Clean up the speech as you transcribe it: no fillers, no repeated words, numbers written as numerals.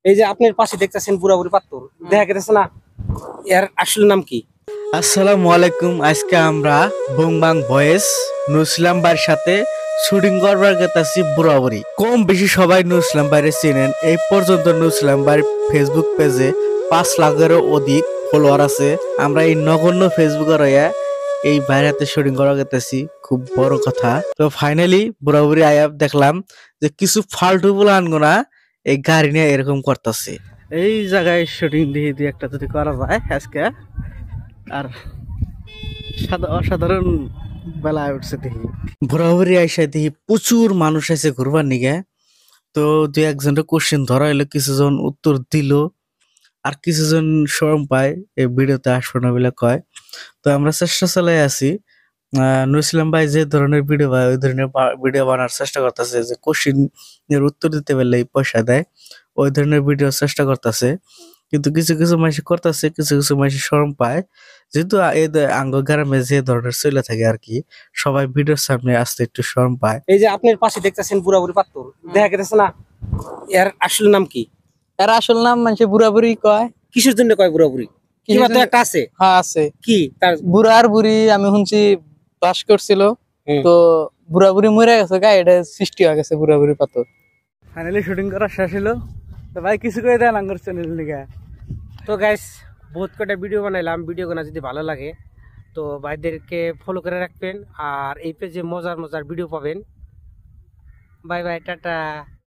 এই যে আপনার পাশে দেখতেছেন বুড়া বুড়ি পাত্তর দেখা গেছে না, এর আসল নাম কি? আসসালামু আলাইকুম। আজকে আমরা বুংবাং ভয়েস নুসলাম ভাইয়ের সাথে শুটিং করবার গেতাছি বুড়াবুড়ি। কম বেশি সবাই নুসলাম ভাইরে চেনেন। এই পর্যন্ত নুসলাম ভাইয়ের ফেসবুক পেজে 5 লাখেরও অধিক ফলোয়ার আছে। আমরা এই নগণ্য ফেসবুকের এই ভাইয়ের হাতে শুটিং করা গেতাছি, খুব বড় কথা। তো ফাইনালি বুড়াবুড়ি আয়া দেখলাম যে কিছু ফালতু বলে আনগোনা এই গাড়ি নিয়ে এরকম করতেছে। এই জায়গায় শুটিং দিয়ে দিয়ে একটা যদি করা যায় আজকে, আর অসাধারণ বেলায় উঠছে দেখি। ঘোরাঘুরি আইসা দেখি প্রচুর মানুষ আছে ঘুরবার নিগে। তো দুই একজনের কোশ্চেন ধরা হইলো, কিছুজন উত্তর দিল, আর কিছুজন শরম পায় এই ভিডিওতে আসবে না বলে কয়। তো আমরা চেষ্টা চালাই আছি। নুরুল ভাই যে ধরনের ভিডিও বানায় ওই ধরনের ভিডিও বানার চেষ্টা করতেছে, যে কোশ্চেন এর উত্তর দিতে পারলে পয়সা দেয়, ওই ধরনের ভিডিও চেষ্টা করতেছে। কিন্তু কিছু কিছু মানুষ করতেছে, কিছু কিছু মানুষ শরম পায়, যেহেতু আঙ্গ গ্রামে যে ধরনের চলে থাকে আর কি, সবাই ভিডিওর সামনে আসতে একটু শরম পায়। এই যে আপনার পাশে দেখতেছেন বুড়া বুড়ি পাত্তর দেখা গেছে না, এর আসল নাম কি? এর আসল নাম মানে বুড়া বুড়ি কয়। কিসের জন্য কয় বুড়া বুড়ি? কিবা তো একটা আছে। হ্যাঁ আছে। কি তার? বুড়ার বুড়ি আমি শুনছি বাস করছিল, তো বুড়া বুড়ি মরে গেছে গা, এটা সৃষ্টি হয়ে গেছে বুড়া বুড়ি পাথর। ফাইনালি শুটিং করা শেষ হলো। তো ভাই কিছু করে দেন আঙ্গর চ্যানেল নিকে। তো গাইস, বহুত কটা ভিডিও বানাইলাম, ভিডিওগুলো যদি ভালো লাগে তো ভাইদেরকে ফলো করে রাখবেন, আর এই পেজে মজার মজার ভিডিও পাবেন। Bye bye, tata.